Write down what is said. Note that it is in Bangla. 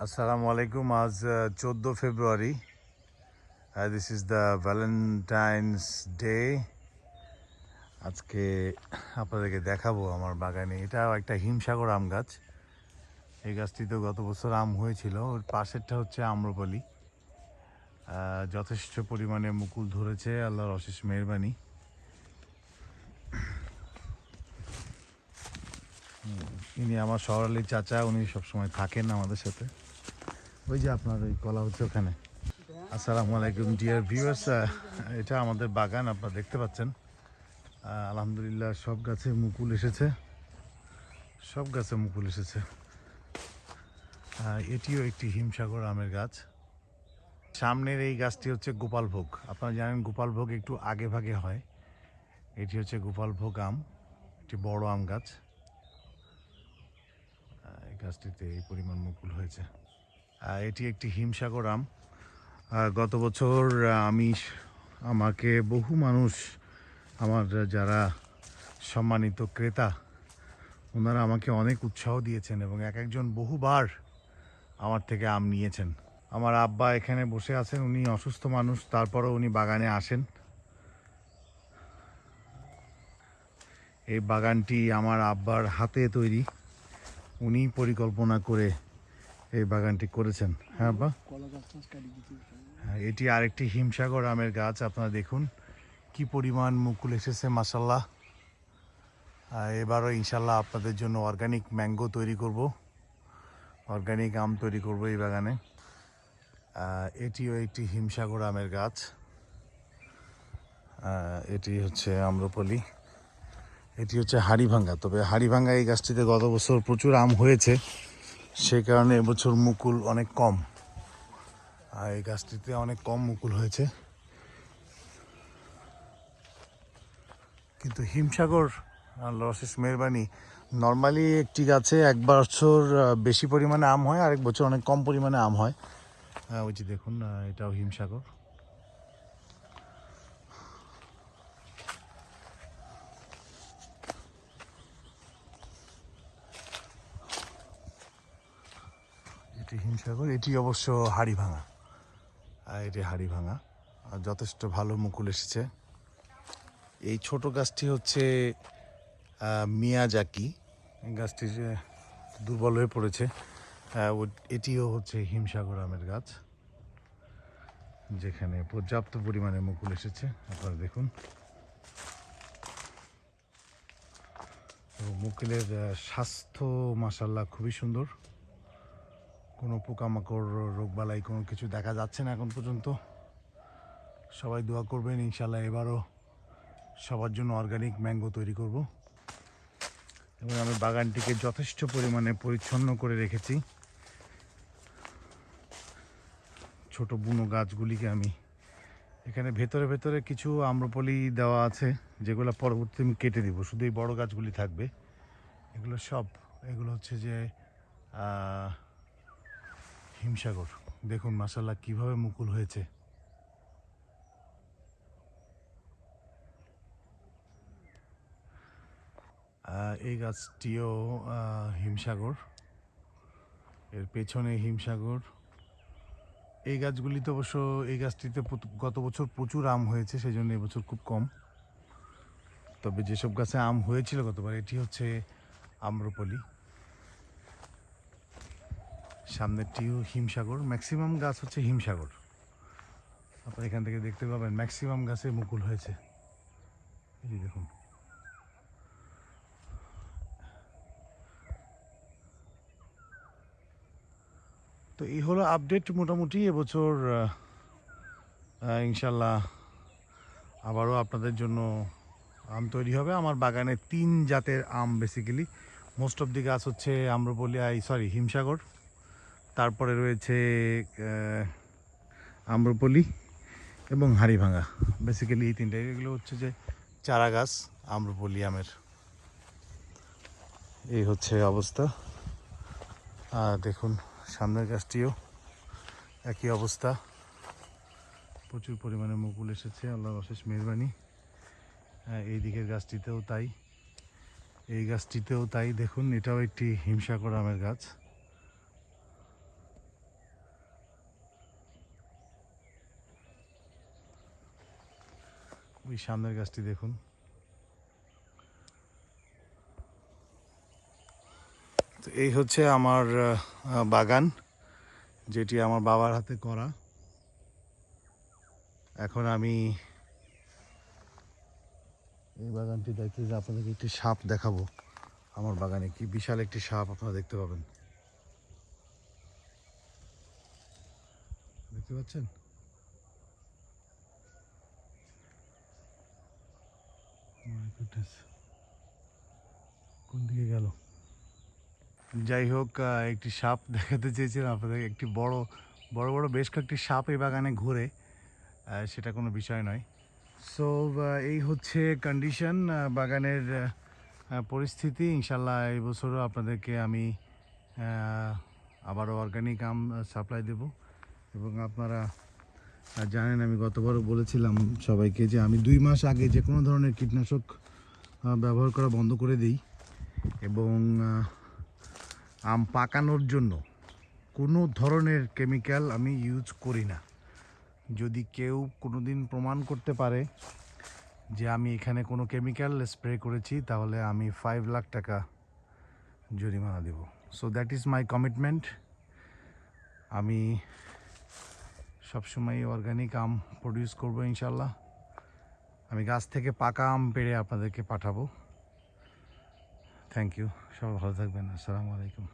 Assalamu alaikum. আজ 14 ফেব্রুয়ারি। This is the Valentine's day. আজকে আপনাদেরকে দেখাবো আমার বাগানে। এটাও একটা হিমসাগর আম গাছ। এই গাছটিতে গত বছর আম হয়েছিল। ওর পাশেরটা হচ্ছে আম্রপালি। যথেষ্ট পরিমাণে মুকুল ধরেছে, আল্লাহর অশেষ মেহেরবানি। ইনি আমার শহরালি চাচা, উনি সবসময় থাকেন আমাদের সাথে। ওই যে আপনার ওই কলা হচ্ছে ওখানে। আসসালামু আলাইকুম ডিয়ার ভিউয়ার্স, এটা আমাদের বাগান আপনারা দেখতে পাচ্ছেন। আলহামদুলিল্লাহ সব গাছে মুকুল এসেছে, সব গাছে মুকুল এসেছে। এটিও একটি হিমসাগর আমের গাছ। সামনের এই গাছটি হচ্ছে গোপালভোগ। আপনারা জানেন গোপালভোগ একটু আগে ভাগে হয়। এটি হচ্ছে গোপালভোগ আম, একটি বড় আম গাছ। এই গাছটিতে এই পরিমাণ মুকুল হয়েছে। এটি একটি হিমসাগর আম। গত বছর আমাকে বহু মানুষ, আমার যারা সম্মানিত ক্রেতা, ওনারা আমাকে অনেক উৎসাহ দিয়েছেন এবং একজন বহুবার আমার থেকে আম নিয়েছেন। আমার আব্বা এখানে বসে আছেন, উনি অসুস্থ মানুষ, তারপরেও উনি বাগানে আসেন। এই বাগানটি আমার আব্বার হাতে তৈরি, উনি পরিকল্পনা করে এই বাগানটি করেছেন। হ্যাঁ আব্বা, হ্যাঁ, এটি আরেকটি হিমসাগর আমের গাছ। আপনারা দেখুন কি পরিমাণ মুকুল এসেছে, মাশাল্লাহ। এবারও ইনশাল্লাহ আপনাদের জন্য অর্গানিক ম্যাঙ্গো তৈরি করব, অর্গানিক আম তৈরি করব এই বাগানে। এটিও একটি হিমসাগর আমের গাছ। এটি হচ্ছে আম্রপলি, এটি হচ্ছে হাড়িভাঙ্গা। তবে হাড়িভাঙ্গা এই গাছটিতে গত বছর প্রচুর আম হয়েছে, সেই কারণে এবছর মুকুল অনেক কম। এই গাছটিতে অনেক কম মুকুল হয়েছে। কিন্তু হিমসাগর আল্লাহর অশেষ মেহেরবানি, নর্মালি একটি গাছে এক বছর বেশি পরিমাণে আম হয়, আরেক বছর অনেক কম পরিমাণে আম হয়। ওই যে দেখুন, এটাও হিমসাগর। এটি হিমসাগর, এটি অবশ্য হাড়িভাঙা। এটি হাড়িভাঙা, যথেষ্ট ভালো মুকুল এসেছে। এই ছোট গাছটি হচ্ছে মিয়াজাকি। এই গাছটি দুর্বল হয়ে পড়েছে। এটিও হচ্ছে হিমসাগর আমের গাছ, যেখানে পর্যাপ্ত পরিমাণে মুকুল এসেছে। আপনারা দেখুন, মুকুলের স্বাস্থ্য মাশাল্লাহ খুবই সুন্দর। কোনো পোকামাকড়, রোগবালাই কোনো কিছু দেখা যাচ্ছে না এখন পর্যন্ত। সবাই দোয়া করবেন, ইনশাল্লাহ এবারও সবার জন্য অর্গানিক ম্যাঙ্গো তৈরি করব। এবং আমি বাগানটিকে যথেষ্ট পরিমাণে পরিচ্ছন্ন করে রেখেছি। ছোট বুনো গাছগুলিকে আমি এখানে ভেতরে ভেতরে কিছু আম্রপলি দেওয়া আছে, যেগুলো পরবর্তী আমি কেটে দিব, শুধু এই বড় গাছগুলি থাকবে। এগুলো হচ্ছে যে হিমসাগর। দেখুন মাশাল্লাহ কিভাবে মুকুল হয়েছে। এই গাছটিও হিমসাগর, এর পেছনে হিমসাগর। এই গাছগুলিতে অবশ্য, এই গাছটিতে গত বছর প্রচুর আম হয়েছে, সেই জন্য এবছর খুব কম। তবে যেসব গাছে আম হয়েছিল গতবার, এটি হচ্ছে আম্রপলি। সামনেরটিও হিমসাগর। ম্যাক্সিমাম গাছ হচ্ছে হিমসাগর। আপনারা এখান থেকে দেখতে পাবেন ম্যাক্সিমাম গাছে মুকুল হয়েছে। এই দেখুন, তো এই হলো আপডেট মোটামুটি এবছর। ইনশাল্লাহ আবারও আপনাদের জন্য আম তৈরি হবে। আমার বাগানে 3 জাতের আম বেসিক্যালি। মোস্ট অফ দি গাছ হচ্ছে আম্রপলি, হিমসাগর। তারপরে রয়েছে আম্রপলি এবং হাড়িভাঙা। বেসিক্যালি এই তিনটে, এগুলো হচ্ছে যে চারা গাছ আম্রপলি আমের। এই হচ্ছে অবস্থা। দেখুন সামনের গাছটিও একই অবস্থা, প্রচুর পরিমাণে মুকুল এসেছে, আল্লাহর অশেষ মেহেরবানি। এই দিকের গাছটিতেও তাই, এই গাছটিতেও তাই। দেখুন এটাও একটি হিমসাগর আমের গাছ। ওই সামনের গাছটি দেখুন। তো এই হচ্ছে আমার বাগান, যেটি আমার বাবার হাতে করা। এখন আমি এই বাগানটি দেখতে যে আপনাদেরকে একটি সাপ দেখাবো। আমার বাগানে কি বিশাল একটি সাপ আপনারা দেখতে পাবেন, দেখতে পাচ্ছেন? কোন দিকে গেল? যাই হোক, একটি সাপ দেখাতে চেয়েছিলাম আপনাদের। একটি বড় বড় বড় বেশ কয়েকটি সাপ এই বাগানে ঘুরে, সেটা কোনো বিষয় নয়। সো এই হচ্ছে কন্ডিশন বাগানের পরিস্থিতি। ইনশাল্লাহ এই বছরও আপনাদেরকে আমি আবারও অর্গানিক আম সাপ্লাই দেব। এবং আপনারা জানেন, আমি গতবারও বলেছিলাম সবাইকে যে আমি 2 মাস আগে যে কোনো ধরনের কীটনাশক ব্যবহার করা বন্ধ করে দিই, এবং আম পাকানোর জন্য কোনো ধরনের কেমিক্যাল আমি ইউজ করি না। যদি কেউ কোনো দিন প্রমাণ করতে পারে যে আমি এখানে কোনো কেমিক্যাল স্প্রে করেছি, তাহলে আমি 5 লাখ টাকা জরিমানা দেব। So that is my commitment. আমি সবসময় অর্গানিক আম প্রডিউস করবো ইনশাল্লাহ। আমি গাছ থেকে পাকা আম পেড়ে আপনাদেরকে পাঠাবো। থ্যাংক ইউ, সবাই ভালো থাকবেন। আসসালামু আলাইকুম।